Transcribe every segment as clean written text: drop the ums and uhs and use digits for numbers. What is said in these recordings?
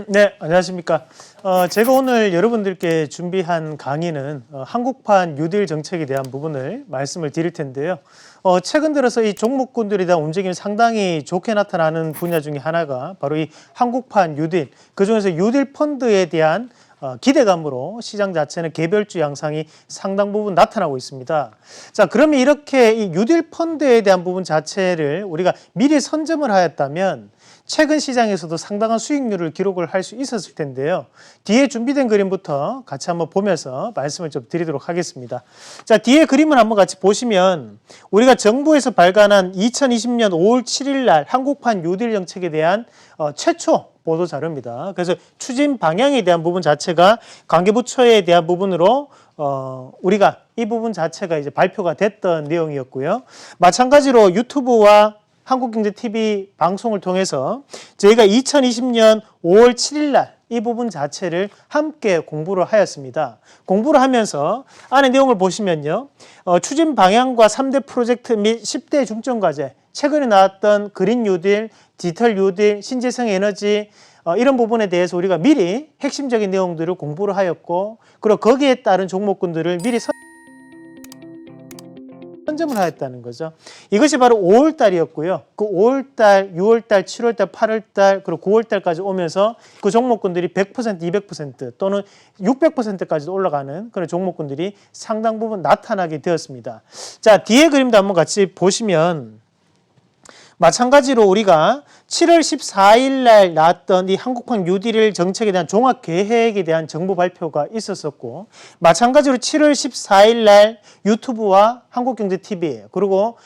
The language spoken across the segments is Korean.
네, 안녕하십니까. 제가 오늘 여러분들께 준비한 강의는 한국판 뉴딜 정책에 대한 부분을 말씀을 드릴 텐데요. 최근 들어서 이 종목군들에 대한 움직임이 상당히 좋게 나타나는 분야 중에 하나가 바로 이 한국판 뉴딜, 그중에서 뉴딜 펀드에 대한 기대감으로 시장 자체는 개별주 양상이 상당 부분 나타나고 있습니다. 자, 그러면 이렇게 이 뉴딜 펀드에 대한 부분 자체를 우리가 미리 선점을 하였다면 최근 시장에서도 상당한 수익률을 기록을 할 수 있었을 텐데요. 뒤에 준비된 그림부터 같이 한번 보면서 말씀을 좀 드리도록 하겠습니다. 자, 뒤에 그림을 한번 같이 보시면 우리가 정부에서 발간한 2020년 5월 7일 날 한국판 뉴딜 정책에 대한 최초 보도 자료입니다. 그래서 추진 방향에 대한 부분 자체가 관계부처에 대한 부분으로 우리가 이 부분 자체가 이제 발표가 됐던 내용이었고요. 마찬가지로 유튜브와 한국경제TV 방송을 통해서 저희가 2020년 5월 7일 날 이 부분 자체를 함께 공부를 하였습니다. 공부를 하면서 안에 내용을 보시면요. 추진 방향과 3대 프로젝트 및 10대 중점 과제, 최근에 나왔던 그린 뉴딜, 디지털 뉴딜, 신재생 에너지 이런 부분에 대해서 우리가 미리 핵심적인 내용들을 공부를 하였고, 그리고 거기에 따른 종목군들을 미리 선점을 하였다는 거죠. 이것이 바로 5월 달이었고요. 그 5월 달, 6월 달, 7월 달, 8월 달, 그리고 9월 달까지 오면서 그 종목군들이 100%, 200% 또는 600%까지도 올라가는 그런 종목군들이 상당 부분 나타나게 되었습니다. 자, 뒤에 그림도 한번 같이 보시면 마찬가지로 우리가 7월 14일 날 나왔던 이 한국판 뉴딜 정책에 대한 종합 계획에 대한 정부 발표가 있었었고, 마찬가지로 7월 14일 날 유튜브와 한국경제TV 그리고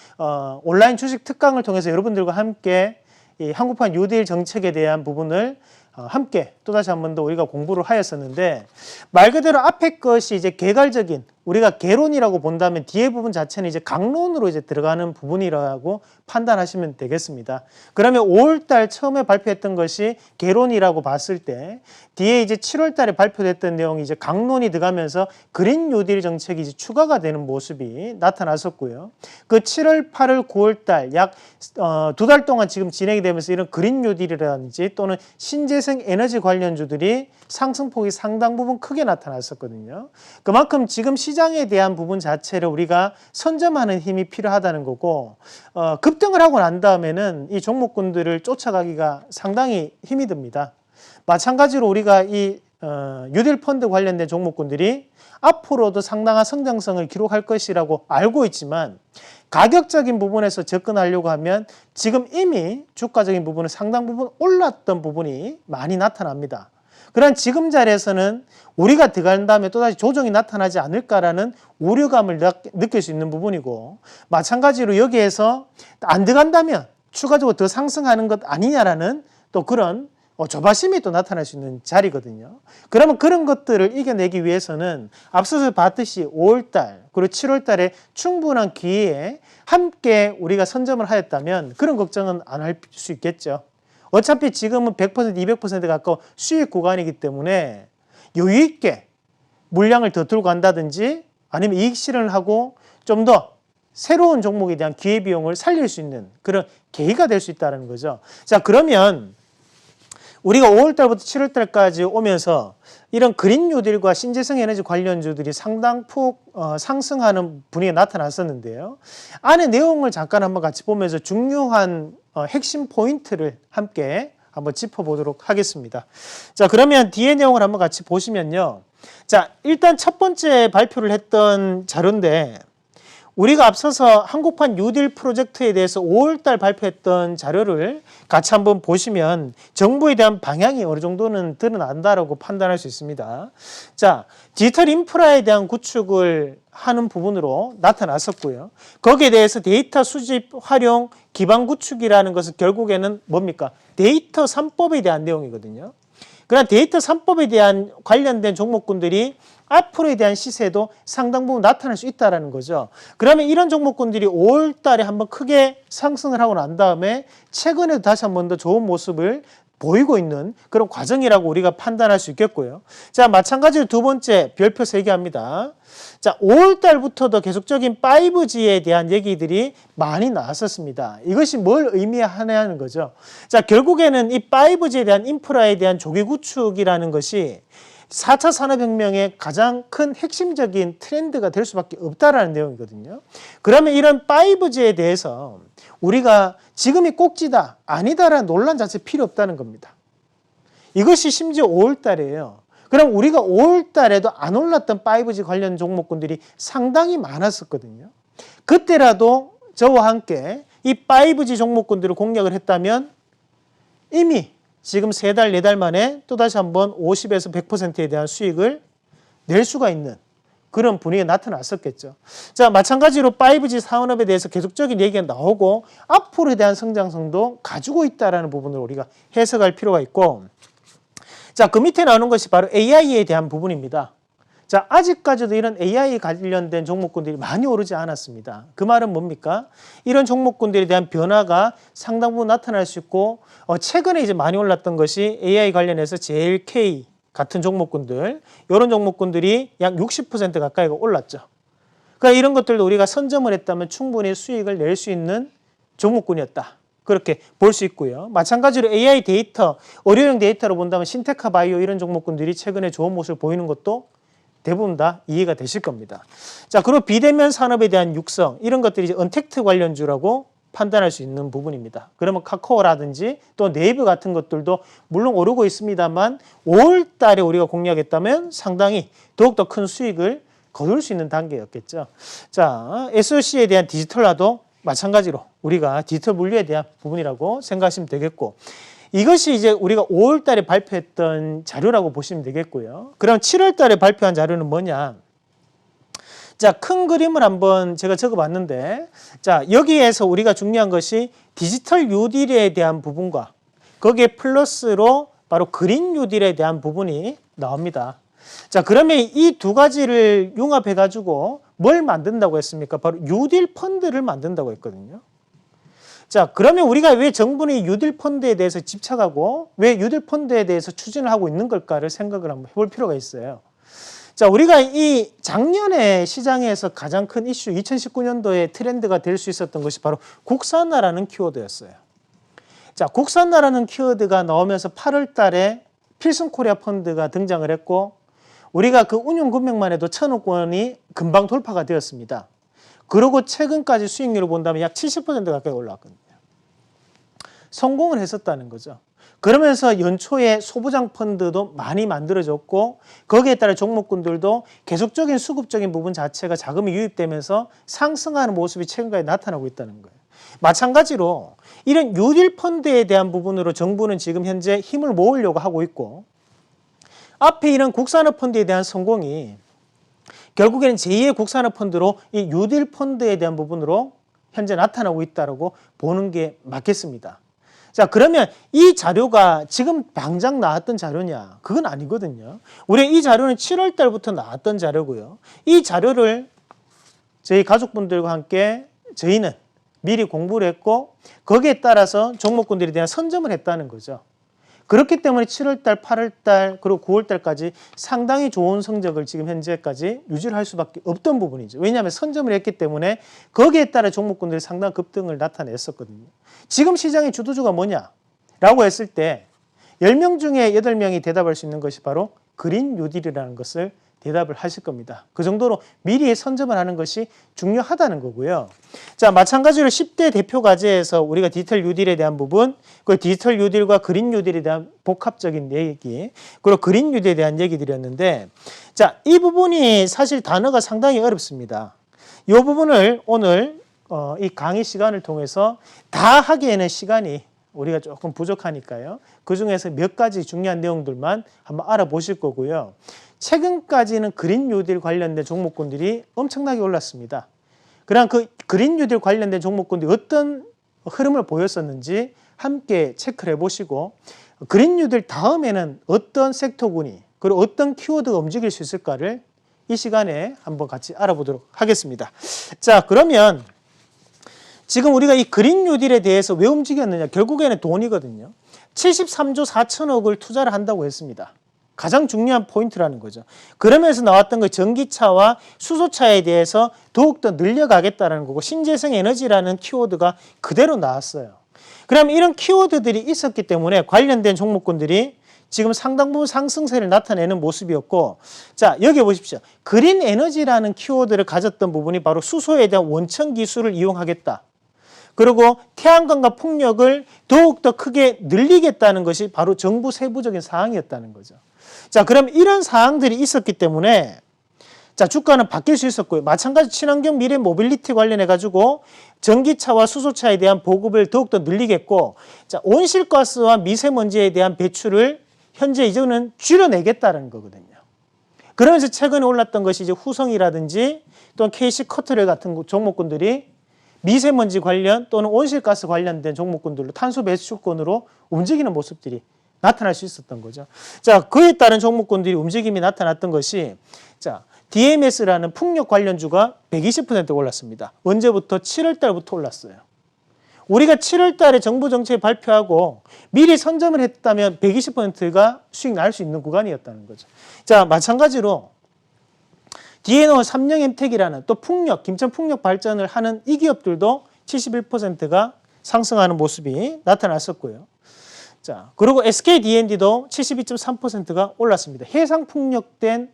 온라인 주식 특강을 통해서 여러분들과 함께 이 한국판 뉴딜 정책에 대한 부분을 함께 또다시 한 번 더 우리가 공부를 하였었는데, 말 그대로 앞에 것이 이제 개괄적인 우리가 개론이라고 본다면 뒤에 부분 자체는 이제 강론으로 이제 들어가는 부분이라고 판단하시면 되겠습니다. 그러면 5월 달 처음에 발표했던 것이 개론이라고 봤을 때 뒤에 이제 7월 달에 발표됐던 내용이 이제 강론이 들어가면서 그린 뉴딜 정책이 이제 추가가 되는 모습이 나타났었고요. 그 7월, 8월, 9월 달 약 2달 동안 지금 진행이 되면서 이런 그린 뉴딜이라든지 또는 신재생 에너지 관련주들이 상승폭이 상당 부분 크게 나타났었거든요. 그만큼 지금 시장에 대한 부분 자체를 우리가 선점하는 힘이 필요하다는 거고, 급등을 하고 난 다음에는 이 종목군들을 쫓아가기가 상당히 힘이 듭니다. 마찬가지로 우리가 이 뉴딜 펀드 관련된 종목군들이 앞으로도 상당한 성장성을 기록할 것이라고 알고 있지만, 가격적인 부분에서 접근하려고 하면 지금 이미 주가적인 부분은 상당 부분 올랐던 부분이 많이 나타납니다. 그러나 지금 자리에서는 우리가 들어간 다음에 또다시 조정이 나타나지 않을까라는 우려감을 느낄 수 있는 부분이고, 마찬가지로 여기에서 안 들어간다면 추가적으로 더 상승하는 것 아니냐라는 또 그런 조바심이 또 나타날 수 있는 자리거든요. 그러면 그런 것들을 이겨내기 위해서는 앞서서 봤듯이 5월달 그리고 7월달에 충분한 기회에 함께 우리가 선점을 하였다면 그런 걱정은 안 할 수 있겠죠. 어차피 지금은 100%, 200% 가까운 수익 구간이기 때문에 여유 있게 물량을 더 들고 간다든지 아니면 이익 실현을 하고 좀 더 새로운 종목에 대한 기회비용을 살릴 수 있는 그런 계기가 될 수 있다는 거죠. 자, 그러면 우리가 5월달부터 7월달까지 오면서 이런 그린 뉴딜과 신재생 에너지 관련주들이 상당폭 상승하는 분위기가 나타났었는데요. 안에 내용을 잠깐 한번 같이 보면서 중요한 핵심 포인트를 함께 한번 짚어보도록 하겠습니다. 자, 그러면 뒤에 내용을 한번 같이 보시면요. 자, 일단 첫 번째 발표를 했던 자료인데, 우리가 앞서서 한국판 뉴딜 프로젝트에 대해서 5월달 발표했던 자료를 같이 한번 보시면 정부에 대한 방향이 어느 정도는 드러난다라고 판단할 수 있습니다. 자, 디지털 인프라에 대한 구축을 하는 부분으로 나타났었고요. 거기에 대해서 데이터 수집, 활용, 기반 구축이라는 것은 결국에는 뭡니까? 데이터 3법에 대한 내용이거든요. 그러나 데이터 3법에 대한 관련된 종목군들이 앞으로에 대한 시세도 상당 부분 나타날 수 있다는 거죠. 그러면 이런 종목군들이 5월 달에 한번 크게 상승을 하고 난 다음에 최근에도 다시 한번 더 좋은 모습을 보이고 있는 그런 과정이라고 우리가 판단할 수 있겠고요. 자, 마찬가지로 두 번째 별표 3개 합니다. 자, 5월 달부터도 계속적인 5G에 대한 얘기들이 많이 나왔었습니다. 이것이 뭘 의미하냐는 거죠. 자, 결국에는 이 5G에 대한 인프라에 대한 조기 구축이라는 것이 4차 산업혁명의 가장 큰 핵심적인 트렌드가 될 수밖에 없다라는 내용이거든요. 그러면 이런 5G에 대해서 우리가 지금이 꼭지다, 아니다라는 논란 자체 필요 없다는 겁니다. 이것이 심지어 5월 달이에요. 그럼 우리가 5월 달에도 안 올랐던 5G 관련 종목군들이 상당히 많았었거든요. 그때라도 저와 함께 이 5G 종목군들을 공략을 했다면 이미 지금 3달, 4달 만에 또다시 한번 50에서 100%에 대한 수익을 낼 수가 있는 그런 분위기가 나타났었겠죠. 자, 마찬가지로 5G 산업에 대해서 계속적인 얘기가 나오고 앞으로에 대한 성장성도 가지고 있다는 부분을 우리가 해석할 필요가 있고, 자, 그 밑에 나오는 것이 바로 AI에 대한 부분입니다. 자, 아직까지도 이런 AI 관련된 종목군들이 많이 오르지 않았습니다. 그 말은 뭡니까? 이런 종목군들에 대한 변화가 상당 부분 나타날 수 있고, 최근에 이제 많이 올랐던 것이 AI 관련해서 JLK 같은 종목군들, 이런 종목군들이 약 60% 가까이가 올랐죠. 그러니까 이런 것들도 우리가 선점을 했다면 충분히 수익을 낼 수 있는 종목군이었다. 그렇게 볼 수 있고요. 마찬가지로 AI 데이터, 의료용 데이터로 본다면 신테카 바이오 이런 종목군들이 최근에 좋은 모습을 보이는 것도 대부분 다 이해가 되실 겁니다. 자, 그리고 비대면 산업에 대한 육성, 이런 것들이 이제 언택트 관련주라고 판단할 수 있는 부분입니다. 그러면 카카오라든지 또 네이버 같은 것들도 물론 오르고 있습니다만 5월 달에 우리가 공략했다면 상당히 더욱더 큰 수익을 거둘 수 있는 단계였겠죠. 자, SOC에 대한 디지털화도 마찬가지로 우리가 디지털 물류에 대한 부분이라고 생각하시면 되겠고, 이것이 이제 우리가 5월 달에 발표했던 자료라고 보시면 되겠고요. 그럼 7월 달에 발표한 자료는 뭐냐? 자, 큰 그림을 한번 제가 적어봤는데, 자, 여기에서 우리가 중요한 것이 디지털 뉴딜에 대한 부분과 거기에 플러스로 바로 그린 뉴딜에 대한 부분이 나옵니다. 자, 그러면 이 두 가지를 융합해가지고 뭘 만든다고 했습니까? 바로 뉴딜 펀드를 만든다고 했거든요. 자, 그러면 우리가 왜 정부는 뉴딜 펀드에 대해서 집착하고 왜 뉴딜 펀드에 대해서 추진을 하고 있는 걸까를 생각을 한번 해볼 필요가 있어요. 자, 우리가 이 작년에 시장에서 가장 큰 이슈 2019년도에 트렌드가 될 수 있었던 것이 바로 국산화라는 키워드였어요. 자, 국산화라는 키워드가 나오면서 8월 달에 필승코리아 펀드가 등장을 했고, 우리가 그 운용 금액만 해도 1,000억 원이 금방 돌파가 되었습니다. 그리고 최근까지 수익률을 본다면 약 70% 가까이 올라왔거든요. 성공을 했었다는 거죠. 그러면서 연초에 소부장 펀드도 많이 만들어졌고, 거기에 따라 종목군들도 계속적인 수급적인 부분 자체가 자금이 유입되면서 상승하는 모습이 최근까지 나타나고 있다는 거예요. 마찬가지로 이런 뉴딜 펀드에 대한 부분으로 정부는 지금 현재 힘을 모으려고 하고 있고, 앞에 이런 국산화 펀드에 대한 성공이 결국에는 제2의 국산화 펀드로 이 뉴딜 펀드에 대한 부분으로 현재 나타나고 있다고 보는 게 맞겠습니다. 자, 그러면 이 자료가 지금 당장 나왔던 자료냐? 그건 아니거든요. 우리 이 자료는 7월 달부터 나왔던 자료고요. 이 자료를 저희 가족분들과 함께 저희는 미리 공부를 했고, 거기에 따라서 종목군들에 대한 선점을 했다는 거죠. 그렇기 때문에 7월 달, 8월 달, 그리고 9월 달까지 상당히 좋은 성적을 지금 현재까지 유지를 할 수밖에 없던 부분이죠. 왜냐하면 선점을 했기 때문에 거기에 따라 종목군들이 상당한 급등을 나타냈었거든요. 지금 시장의 주도주가 뭐냐라고 했을 때 10명 중에 8명이 대답할 수 있는 것이 바로 그린 뉴딜이라는 것을 대답을 하실 겁니다. 그 정도로 미리 선점을 하는 것이 중요하다는 거고요. 자, 마찬가지로 10대 대표 과제에서 우리가 디지털 뉴딜에 대한 부분, 그 디지털 뉴딜과 그린 뉴딜에 대한 복합적인 얘기, 그리고 그린 뉴딜에 대한 얘기 드렸는데, 자, 이 부분이 사실 단어가 상당히 어렵습니다. 이 부분을 오늘 이 강의 시간을 통해서 다 하기에는 시간이 우리가 조금 부족하니까요. 그 중에서 몇 가지 중요한 내용들만 한번 알아보실 거고요. 최근까지는 그린 뉴딜 관련된 종목군들이 엄청나게 올랐습니다. 그럼 그 그린 뉴딜 관련된 종목군들이 어떤 흐름을 보였었는지 함께 체크를 해보시고, 그린 뉴딜 다음에는 어떤 섹터군이 그리고 어떤 키워드가 움직일 수 있을까를 이 시간에 한번 같이 알아보도록 하겠습니다. 자, 그러면 지금 우리가 이 그린 뉴딜에 대해서 왜 움직였느냐? 결국에는 돈이거든요. 73조 4천억을 투자를 한다고 했습니다. 가장 중요한 포인트라는 거죠. 그러면서 나왔던 그 전기차와 수소차에 대해서 더욱더 늘려가겠다는 거고 신재생 에너지라는 키워드가 그대로 나왔어요. 그럼 이런 키워드들이 있었기 때문에 관련된 종목군들이 지금 상당 부분 상승세를 나타내는 모습이었고, 자, 여기 보십시오. 그린 에너지라는 키워드를 가졌던 부분이 바로 수소에 대한 원천 기술을 이용하겠다. 그리고 태양광과 풍력을 더욱더 크게 늘리겠다는 것이 바로 정부 세부적인 사항이었다는 거죠. 자, 그럼 이런 사항들이 있었기 때문에 자, 주가는 바뀔 수 있었고요. 마찬가지 친환경 미래 모빌리티 관련해 가지고 전기차와 수소차에 대한 보급을 더욱더 늘리겠고, 자, 온실가스와 미세먼지에 대한 배출을 현재 이제는 줄여내겠다는 거거든요. 그러면서 최근에 올랐던 것이 이제 후성이라든지 또는 KC 커트럴 같은 종목군들이 미세먼지 관련 또는 온실가스 관련된 종목군들로 탄소 배출권으로 움직이는 모습들이 나타날 수 있었던 거죠. 자, 그에 따른 종목군들이 움직임이 나타났던 것이 자, DMS라는 풍력 관련주가 120% 올랐습니다. 언제부터? 7월 달부터 올랐어요. 우리가 7월 달에 정부 정책 발표하고 미리 선점을 했다면 120%가 수익 날 수 있는 구간이었다는 거죠. 자, 마찬가지로 DNO 삼령엠텍이라는 또 풍력, 김천 풍력 발전을 하는 이 기업들도 71%가 상승하는 모습이 나타났었고요. 자, 그리고 SKD&D도 72.3%가 올랐습니다. 해상 풍력된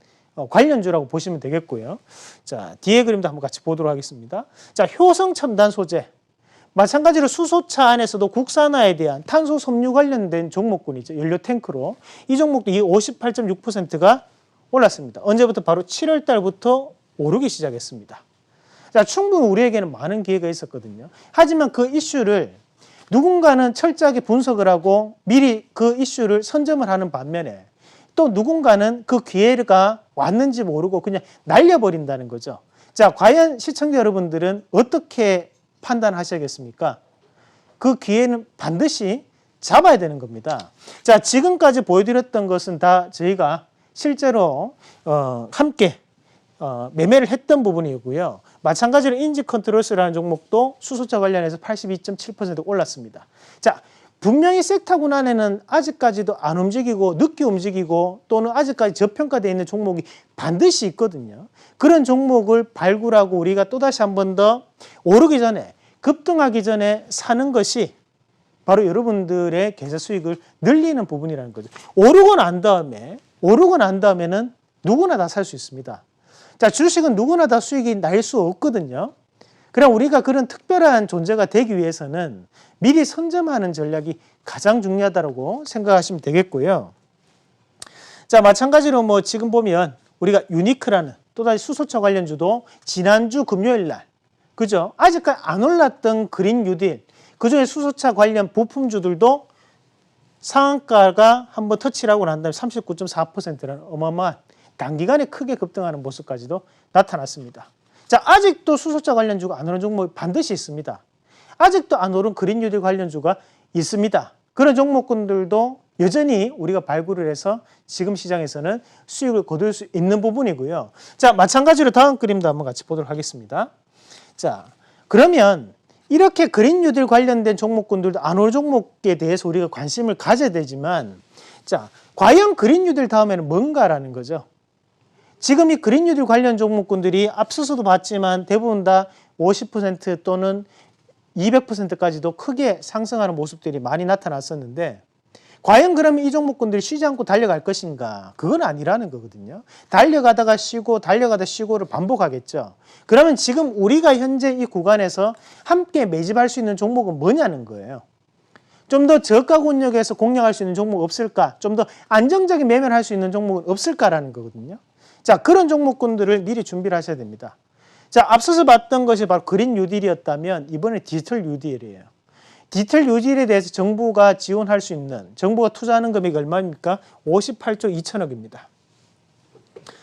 관련주라고 보시면 되겠고요. 자, 뒤에 그림도 한번 같이 보도록 하겠습니다. 자, 효성 첨단 소재. 마찬가지로 수소차 안에서도 국산화에 대한 탄소 섬유 관련된 종목군이죠. 연료 탱크로. 이 종목도 58.6%가 올랐습니다. 언제부터? 바로 7월 달부터 오르기 시작했습니다. 자, 충분히 우리에게는 많은 기회가 있었거든요. 하지만 그 이슈를 누군가는 철저하게 분석을 하고 미리 그 이슈를 선점을 하는 반면에 또 누군가는 그 기회가 왔는지 모르고 그냥 날려버린다는 거죠. 자, 과연 시청자 여러분들은 어떻게 판단하셔야겠습니까? 그 기회는 반드시 잡아야 되는 겁니다. 자, 지금까지 보여드렸던 것은 다 저희가 실제로 함께 매매를 했던 부분이고요. 마찬가지로 인지컨트롤스라는 종목도 수소차 관련해서 82.7% 올랐습니다. 자, 분명히 섹터 군안에는 아직까지도 안 움직이고 늦게 움직이고 또는 아직까지 저평가되어 있는 종목이 반드시 있거든요. 그런 종목을 발굴하고 우리가 또다시 한 번 더 오르기 전에 급등하기 전에 사는 것이 바로 여러분들의 계좌 수익을 늘리는 부분이라는 거죠. 오르고 난 다음에는 누구나 다 살 수 있습니다. 자, 주식은 누구나 다 수익이 날 수 없거든요. 그럼 우리가 그런 특별한 존재가 되기 위해서는 미리 선점하는 전략이 가장 중요하다고 생각하시면 되겠고요. 자, 마찬가지로 뭐 지금 보면 우리가 유니크라는 또다시 수소차 관련주도 지난주 금요일 날, 그죠? 아직까지 안 올랐던 그린 뉴딜, 그중에 수소차 관련 부품주들도 상한가가 한번 터치를 하고 난 다음에 39.4%라는 어마어마한 단기간에 크게 급등하는 모습까지도 나타났습니다. 자, 아직도 수소차 관련주가 안 오른 종목이 반드시 있습니다. 아직도 안 오른 그린 뉴딜 관련주가 있습니다. 그런 종목군들도 여전히 우리가 발굴을 해서 지금 시장에서는 수익을 거둘 수 있는 부분이고요. 자, 마찬가지로 다음 그림도 한번 같이 보도록 하겠습니다. 자, 그러면 이렇게 그린 뉴딜 관련된 종목군들도 안 오른 종목에 대해서 우리가 관심을 가져야 되지만, 자, 과연 그린 뉴딜 다음에는 뭔가라는 거죠. 지금 이 그린 뉴딜 관련 종목군들이 앞서서도 봤지만 대부분 다 50% 또는 200%까지도 크게 상승하는 모습들이 많이 나타났었는데, 과연 그러면 이 종목군들이 쉬지 않고 달려갈 것인가? 그건 아니라는 거거든요. 달려가다가 쉬고 달려가다 쉬고를 반복하겠죠. 그러면 지금 우리가 현재 이 구간에서 함께 매집할 수 있는 종목은 뭐냐는 거예요. 좀 더 저가 권역에서 공략할 수 있는 종목 없을까? 좀 더 안정적인 매매를 할 수 있는 종목은 없을까라는 거거든요. 자, 그런 종목군들을 미리 준비를 하셔야 됩니다. 자, 앞서서 봤던 것이 바로 그린 뉴딜이었다면 이번에 디지털 뉴딜이에요. 디지털 뉴딜에 대해서 정부가 지원할 수 있는, 정부가 투자하는 금액이 얼마입니까? 58조 2천억입니다.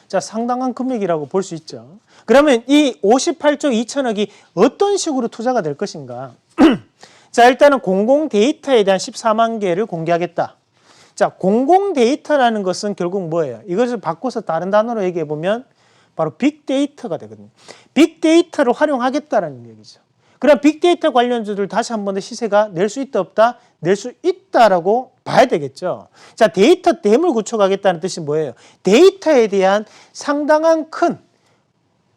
자, 상당한 금액이라고 볼 수 있죠. 그러면 이 58조 2천억이 어떤 식으로 투자가 될 것인가? 자, 일단은 공공 데이터에 대한 14만 개를 공개하겠다. 자, 공공 데이터라는 것은 결국 뭐예요? 이것을 바꿔서 다른 단어로 얘기해 보면 바로 빅데이터가 되거든요. 빅데이터를 활용하겠다는 얘기죠. 그럼 빅데이터 관련주들 다시 한 번 더 시세가 낼 수 있다 없다? 낼 수 있다라고 봐야 되겠죠. 자, 데이터 댐을 구축하겠다는 뜻이 뭐예요? 데이터에 대한 상당한 큰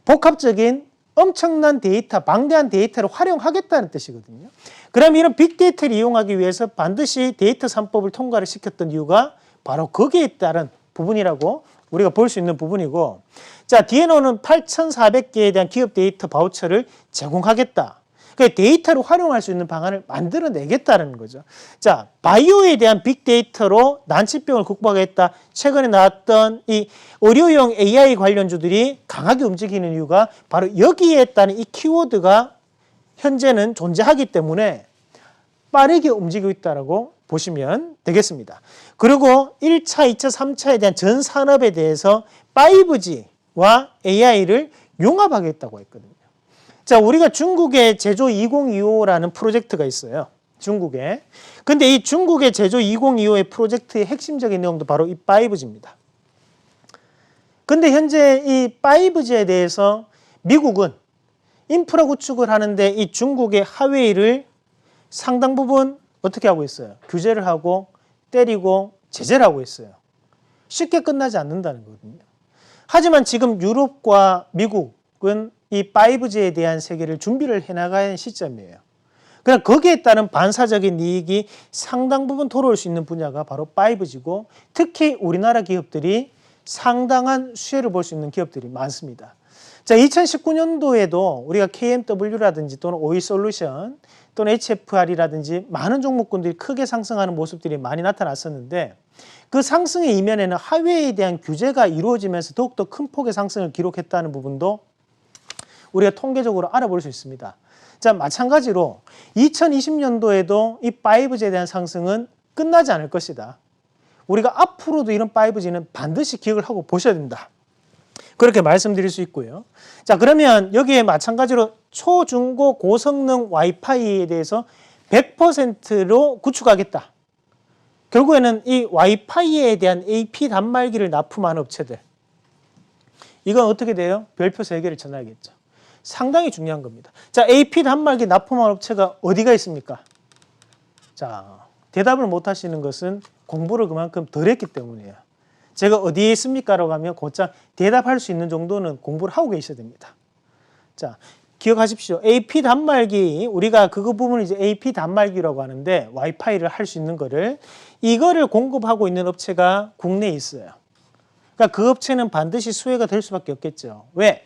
복합적인 엄청난 데이터, 방대한 데이터를 활용하겠다는 뜻이거든요. 그럼 이런 빅데이터를 이용하기 위해서 반드시 데이터 3법을 통과를 시켰던 이유가 바로 거기에 따른 부분이라고 우리가 볼 수 있는 부분이고, 자, 뒤에는 8,400개에 대한 기업 데이터 바우처를 제공하겠다. 그 데이터를 활용할 수 있는 방안을 만들어내겠다는 거죠. 자, 바이오에 대한 빅데이터로 난치병을 극복하겠다. 최근에 나왔던 이 의료용 AI 관련주들이 강하게 움직이는 이유가 바로 여기에 따른 이 키워드가 현재는 존재하기 때문에 빠르게 움직이고 있다고 보시면 되겠습니다. 그리고 1차, 2차, 3차에 대한 전 산업에 대해서 5G와 AI를 융합하겠다고 했거든요. 자, 우리가 중국의 제조 2025라는 프로젝트가 있어요. 중국에. 근데 이 중국의 제조 2025의 프로젝트의 핵심적인 내용도 바로 이 5G입니다. 근데 현재 이 5G에 대해서 미국은 인프라 구축을 하는데 이 중국의 하웨이를 상당 부분 어떻게 하고 있어요? 규제를 하고 때리고 제재를 하고 있어요. 쉽게 끝나지 않는다는 거거든요. 하지만 지금 유럽과 미국은 이 5G에 대한 세계를 준비를 해나가는 시점이에요. 그냥 거기에 따른 반사적인 이익이 상당 부분 돌아올 수 있는 분야가 바로 5G고, 특히 우리나라 기업들이 상당한 수혜를 볼 수 있는 기업들이 많습니다. 자, 2019년도에도 우리가 KMW라든지 또는 OE솔루션 또는 HFR이라든지 많은 종목군들이 크게 상승하는 모습들이 많이 나타났었는데, 그 상승의 이면에는 하웨이에 대한 규제가 이루어지면서 더욱더 큰 폭의 상승을 기록했다는 부분도 우리가 통계적으로 알아볼 수 있습니다. 자, 마찬가지로 2020년도에도 이 5G에 대한 상승은 끝나지 않을 것이다. 우리가 앞으로도 이런 5G는 반드시 기억을 하고 보셔야 된다. 그렇게 말씀드릴 수 있고요. 자, 그러면 여기에 마찬가지로 초, 중, 고, 고성능 와이파이에 대해서 100%로 구축하겠다. 결국에는 이 와이파이에 대한 AP 단말기를 납품하는 업체들. 이건 어떻게 돼요? 별표 3개를 쳐놔야겠죠. 상당히 중요한 겁니다. 자, AP 단말기 납품하는 업체가 어디가 있습니까? 자, 대답을 못 하시는 것은 공부를 그만큼 덜 했기 때문이에요. 제가 어디에 있습니까? 라고 하면 곧장 대답할 수 있는 정도는 공부를 하고 계셔야 됩니다. 자, 기억하십시오. AP 단말기, 우리가 그거 부분을 이제 AP 단말기라고 하는데, 와이파이를 할 수 있는 거를, 이거를 공급하고 있는 업체가 국내에 있어요. 그러니까 그 업체는 반드시 수혜가 될 수밖에 없겠죠. 왜?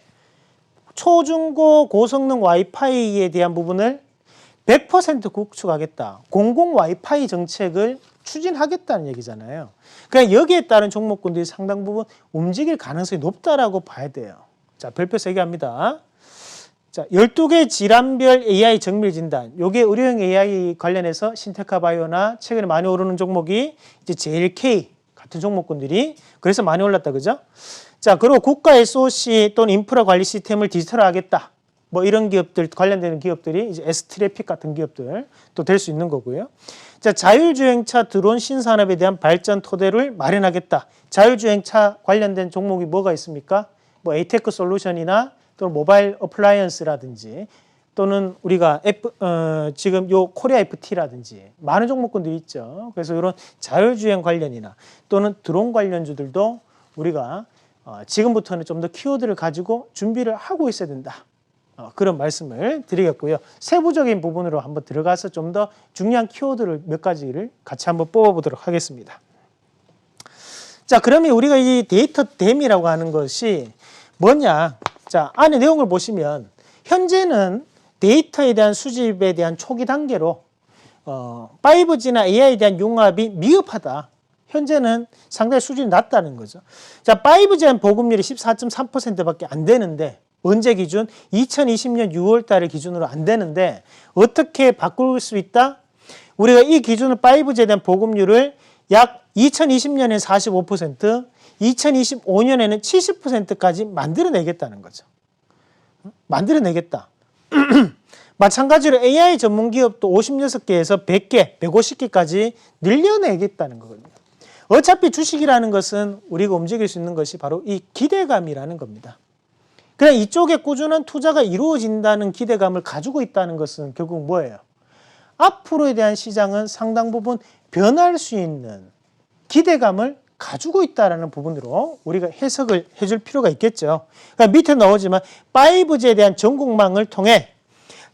초중고 고성능 와이파이에 대한 부분을 100% 구축하겠다. 공공 와이파이 정책을 추진하겠다는 얘기잖아요. 그러니까 여기에 따른 종목군들이 상당 부분 움직일 가능성이 높다라고 봐야 돼요. 자, 별표 3개 합니다. 자, 12개 질환별 AI 정밀 진단. 요게 의료용 AI 관련해서 신테카바이오나 최근에 많이 오르는 종목이 이제 JLK 같은 종목군들이 그래서 많이 올랐다, 그죠? 자, 그리고 국가 SOC 또는 인프라 관리 시스템을 디지털화하겠다. 뭐 이런 기업들, 관련되는 기업들이 이제 S트래픽 같은 기업들 또 될 수 있는 거고요. 자, 자율주행차 드론 신산업에 대한 발전 토대를 마련하겠다. 자율주행차 관련된 종목이 뭐가 있습니까? 뭐 에이테크 솔루션이나 또는 모바일 어플라이언스라든지 또는 우리가 지금 요 코리아 FT라든지 많은 종목군들이 있죠. 그래서 이런 자율주행 관련이나 또는 드론 관련주들도 우리가 지금부터는 좀 더 키워드를 가지고 준비를 하고 있어야 된다. 그런 말씀을 드리겠고요. 세부적인 부분으로 한번 들어가서 좀 더 중요한 키워드를 몇 가지를 같이 한번 뽑아보도록 하겠습니다. 자, 그러면 우리가 이 데이터 댐이라고 하는 것이 뭐냐? 자, 안에 내용을 보시면 현재는 데이터에 대한 수집에 대한 초기 단계로 5G나 AI에 대한 융합이 미흡하다. 현재는 상당히 수준이 낮다는 거죠. 자, 5G의 보급률이 14.3%밖에 안 되는데, 언제 기준? 2020년 6월 달을 기준으로 안 되는데 어떻게 바꿀 수 있다? 우리가 이 기준을 5G에 대한 보급률을 약 2020년에 45%, 2025년에는 70%까지 만들어내겠다는 거죠. 만들어내겠다. 마찬가지로 AI 전문 기업도 56개에서 100개, 150개까지 늘려내겠다는 거거든요. 어차피 주식이라는 것은 우리가 움직일 수 있는 것이 바로 이 기대감이라는 겁니다. 그냥 이쪽에 꾸준한 투자가 이루어진다는 기대감을 가지고 있다는 것은 결국 뭐예요? 앞으로에 대한 시장은 상당 부분 변할 수 있는 기대감을 가지고 있다는 부분으로 우리가 해석을 해줄 필요가 있겠죠. 그러니까 밑에 나오지만 5G에 대한 전국망을 통해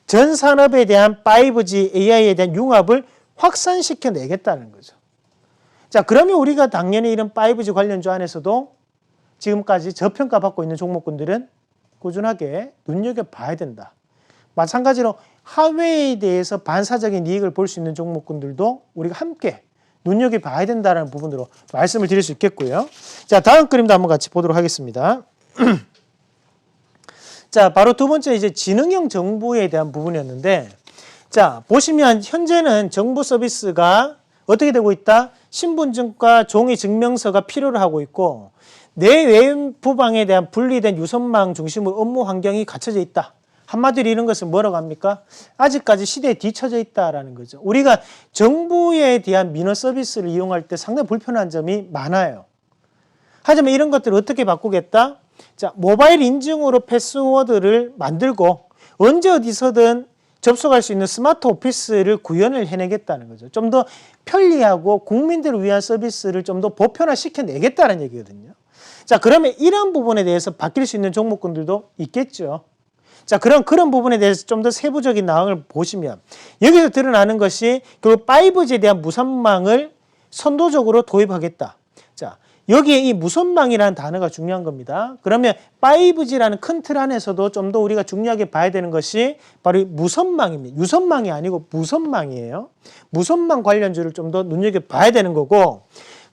전 산업에 대한 5G AI에 대한 융합을 확산시켜 내겠다는 거죠. 자, 그러면 우리가 당연히 이런 5G 관련주 안에서도 지금까지 저평가받고 있는 종목군들은 꾸준하게 눈여겨봐야 된다. 마찬가지로 하회에 대해서 반사적인 이익을 볼 수 있는 종목군들도 우리가 함께 눈여겨봐야 된다는 부분으로 말씀을 드릴 수 있겠고요. 자, 다음 그림도 한번 같이 보도록 하겠습니다. 자, 바로 두 번째 이제 지능형 정보에 대한 부분이었는데, 자, 보시면 현재는 정보 서비스가 어떻게 되고 있다? 신분증과 종이 증명서가 필요로 하고 있고, 내외부방에 대한 분리된 유선망 중심으로 업무 환경이 갖춰져 있다. 한마디로 이런 것은 뭐라고 합니까? 아직까지 시대에 뒤처져 있다라는 거죠. 우리가 정부에 대한 민원 서비스를 이용할 때 상당히 불편한 점이 많아요. 하지만 이런 것들을 어떻게 바꾸겠다? 자, 모바일 인증으로 패스워드를 만들고 언제 어디서든 접속할 수 있는 스마트 오피스를 구현을 해내겠다는 거죠. 좀 더 편리하고 국민들을 위한 서비스를 좀 더 보편화시켜 내겠다는 얘기거든요. 자, 그러면 이런 부분에 대해서 바뀔 수 있는 종목군들도 있겠죠. 자, 그런 부분에 대해서 좀 더 세부적인 내용을 보시면 여기서 드러나는 것이 그 5G에 대한 무선망을 선도적으로 도입하겠다. 자, 여기에 이 무선망이라는 단어가 중요한 겁니다. 그러면 5G라는 큰 틀 안에서도 좀 더 우리가 중요하게 봐야 되는 것이 바로 이 무선망입니다. 유선망이 아니고 무선망이에요. 무선망 관련주를 좀 더 눈여겨봐야 되는 거고,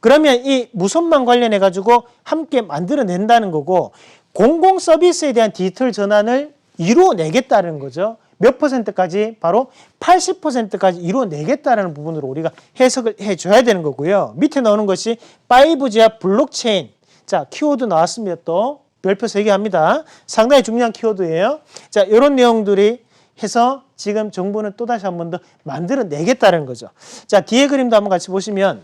그러면 이 무선망 관련해 가지고 함께 만들어낸다는 거고, 공공 서비스에 대한 디지털 전환을 이루어내겠다는 거죠. 몇 %까지? 바로 80%까지 이루어내겠다는 부분으로 우리가 해석을 해줘야 되는 거고요. 밑에 나오는 것이 5G와 블록체인. 자, 키워드 나왔습니다. 또 별표 3개 합니다. 상당히 중요한 키워드예요. 자, 이런 내용들이 해서 지금 정부는 또다시 한 번 더 만들어내겠다는 거죠. 자, 뒤에 그림도 한번 같이 보시면,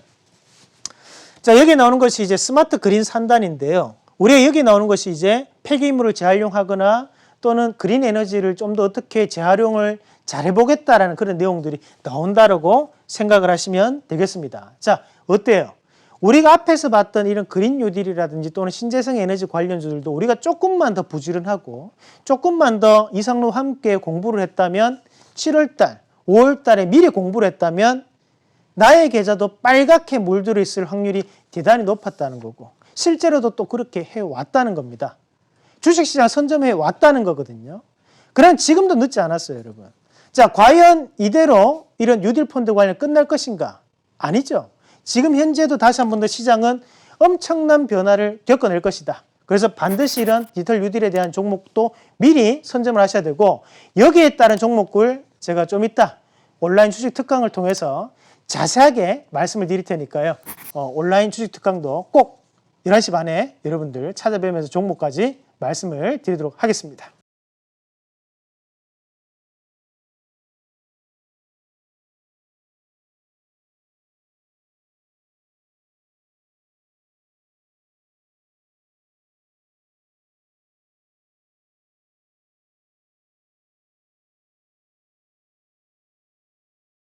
자, 여기 나오는 것이 이제 스마트 그린 산단인데요. 우리가 여기 나오는 것이 이제 폐기물을 재활용하거나 또는 그린 에너지를 좀 더 어떻게 재활용을 잘 해보겠다라는 그런 내용들이 나온다라고 생각을 하시면 되겠습니다. 자, 어때요? 우리가 앞에서 봤던 이런 그린 뉴딜이라든지 또는 신재생 에너지 관련주들도 우리가 조금만 더 부지런하고 조금만 더 이상로와 함께 공부를 했다면 7월달, 5월달에 미리 공부를 했다면 나의 계좌도 빨갛게 물들어 있을 확률이 대단히 높았다는 거고, 실제로도 또 그렇게 해왔다는 겁니다. 주식시장 선점해 왔다는 거거든요. 그럼 지금도 늦지 않았어요, 여러분. 자, 과연 이대로 이런 뉴딜 펀드 관련 끝날 것인가? 아니죠. 지금 현재도 다시 한 번 더 시장은 엄청난 변화를 겪어낼 것이다. 그래서 반드시 이런 디지털 뉴딜에 대한 종목도 미리 선점을 하셔야 되고, 여기에 따른 종목을 제가 좀 이따 온라인 주식 특강을 통해서 자세하게 말씀을 드릴 테니까요. 온라인 주식 특강도 꼭 11시 반에 여러분들 찾아뵈면서 종목까지 말씀을 드리도록 하겠습니다.